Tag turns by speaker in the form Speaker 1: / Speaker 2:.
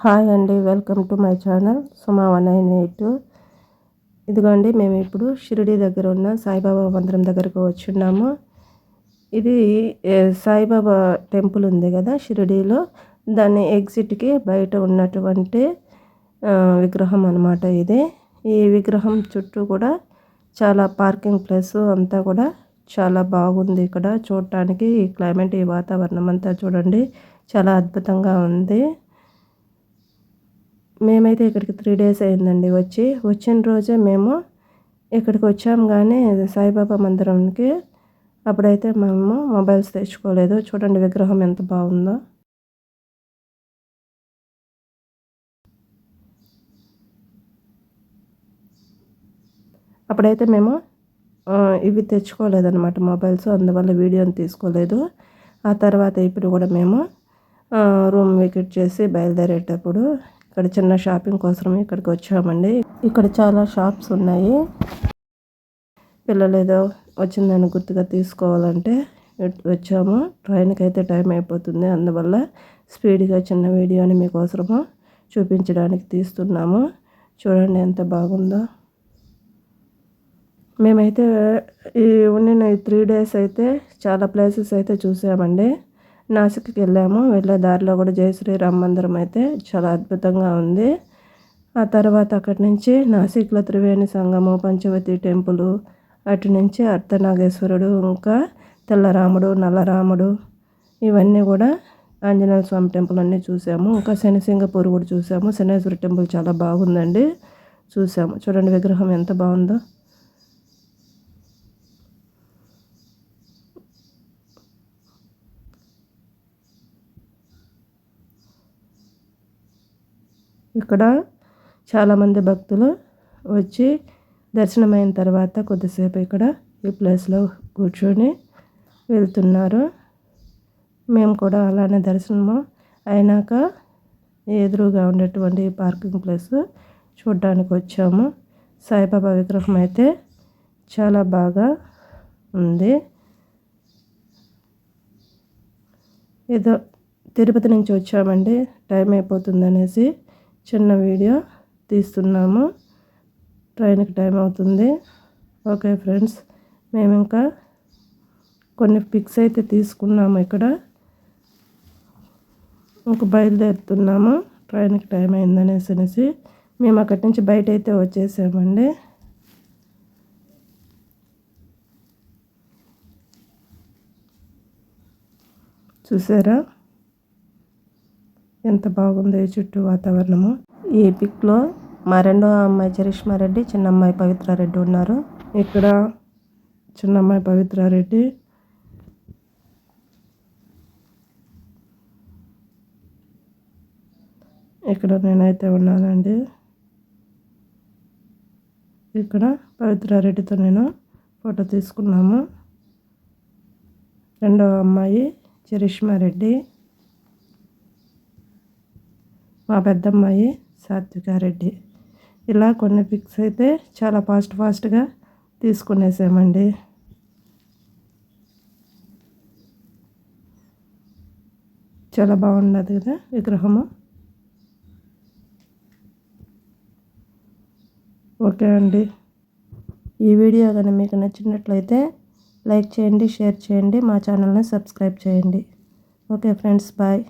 Speaker 1: Hi అండి, welcome to my channel సుమా 198. ఇదిగోండి, మేము ఇప్పుడు షిరిడి దగ్గర ఉన్న సాయిబాబా మందిరం దగ్గరకు వచ్చున్నాము. ఇది సాయిబాబా టెంపుల్ ఉంది కదా షిరిడీలో, దాని ఎగ్జిట్కి బయట ఉన్నటువంటి విగ్రహం అన్నమాట ఇది. ఈ విగ్రహం చుట్టూ కూడా చాలా పార్కింగ్ ప్లేస్ అంతా కూడా చాలా బాగుంది. ఇక్కడ చూడటానికి ఈ క్లైమేట్, ఈ వాతావరణం అంతా చూడండి, చాలా అద్భుతంగా ఉంది. మేమైతే ఇక్కడికి 3 days అయిందండి వచ్చిన రోజే మేము ఇక్కడికి వచ్చాము. కానీ సాయిబాబా మందిరంకి అప్పుడైతే మేము మొబైల్స్ తెచ్చుకోలేదు. చూడండి విగ్రహం ఎంత బాగుందో. అప్పుడైతే మేము ఇవి తెచ్చుకోలేదన్నమాట మొబైల్స్, అందువల్ల వీడియోని తీసుకోలేదు. ఆ తర్వాత ఇప్పుడు కూడా మేము రూమ్ వికెట్ చేసి బయలుదేరేటప్పుడు ఇక్కడ చిన్న షాపింగ్ కోసం ఇక్కడికి వచ్చామండి. ఇక్కడ చాలా షాప్స్ ఉన్నాయి. పిల్లలు ఏదో వచ్చిందని గుర్తుగా తీసుకోవాలంటే వచ్చాము. ట్రైన్కి అయితే టైం అయిపోతుంది, అందువల్ల స్పీడ్గా చిన్న వీడియోని మీకోసము చూపించడానికి తీస్తున్నాము. చూడండి ఎంత బాగుందో. మేమైతే ఈ 3 days అయితే చాలా ప్లేసెస్ అయితే చూసామండి. నాసిక్కి వెళ్ళాము. వెళ్ళే దారిలో కూడా జై శ్రీరామ్ మందిరం అయితే చాలా అద్భుతంగా ఉంది. ఆ తర్వాత అక్కడి నుంచి నాసిక్లో త్రివేణి సంగము, పంచవతి టెంపుల్, అటు నుంచి అర్ధనాగేశ్వరుడు, ఇంకా తెల్లరాముడు, నల్లరాముడు, ఇవన్నీ కూడా ఆంజనేయ స్వామి టెంపుల్ అన్నీ చూసాము. ఇంకా శనిసింగపూర్ కూడా చూసాము. శనేశ్వర టెంపుల్ చాలా బాగుందండి, చూసాము. చూడండి విగ్రహం ఎంత బాగుందో. ఇక్కడ చాలామంది భక్తులు వచ్చి దర్శనమైన తర్వాత కొద్దిసేపు ఇక్కడ ఈ ప్లేస్లో కూర్చొని వెళ్తున్నారు. మేము కూడా అలానే దర్శనము అయినాక ఎదురుగా ఉండేటువంటి పార్కింగ్ ప్లేస్ చూడడానికి వచ్చాము. సాయిబాబా విగ్రహం అయితే చాలా బాగా ఉంది. ఏదో తిరుపతి నుంచి వచ్చామండి, టైం అయిపోతుంది అనేసి చిన్న వీడియో తీస్తున్నాము. ట్రైన్కి టైం అవుతుంది. ఓకే ఫ్రెండ్స్, మేము ఇంకా కొన్ని పిక్స్ అయితే తీసుకున్నాము. ఇక్కడ ఇంక బయలుదేరుతున్నాము. ట్రైన్కి టైం అయిందనేసి మేము అక్కడి నుంచి బయట అయితే వచ్చేసామండి. చూసారా ఎంత బాగుందో ఈ చుట్టూ వాతావరణము. ఈ పిక్లో మా రెండో అమ్మాయి చరిష్మా రెడ్డి, చిన్న అమ్మాయి పవిత్ర రెడ్డి ఉన్నారు. ఇక్కడ చిన్న అమ్మాయి పవిత్ర రెడ్డి, ఇక్కడ నేనైతే ఉన్నానండి. ఇక్కడ పవిత్ర రెడ్డితో నేను ఫోటో తీసుకున్నాము. రెండో అమ్మాయి చరిష్మా రెడ్డి, మా పెద్దమ్మాయి సాత్వికారెడ్డి. ఇలా కొన్ని పిక్స్ అయితే చాలా ఫాస్ట్గా తీసుకునేసామండి. చాలా బాగున్నది కదా విగ్రహము. ఓకే అండి, ఈ వీడియో కానీ మీకు నచ్చినట్లయితే లైక్ చేయండి, షేర్ చేయండి, మా ఛానల్ని సబ్స్క్రైబ్ చేయండి. Okay friends, bye.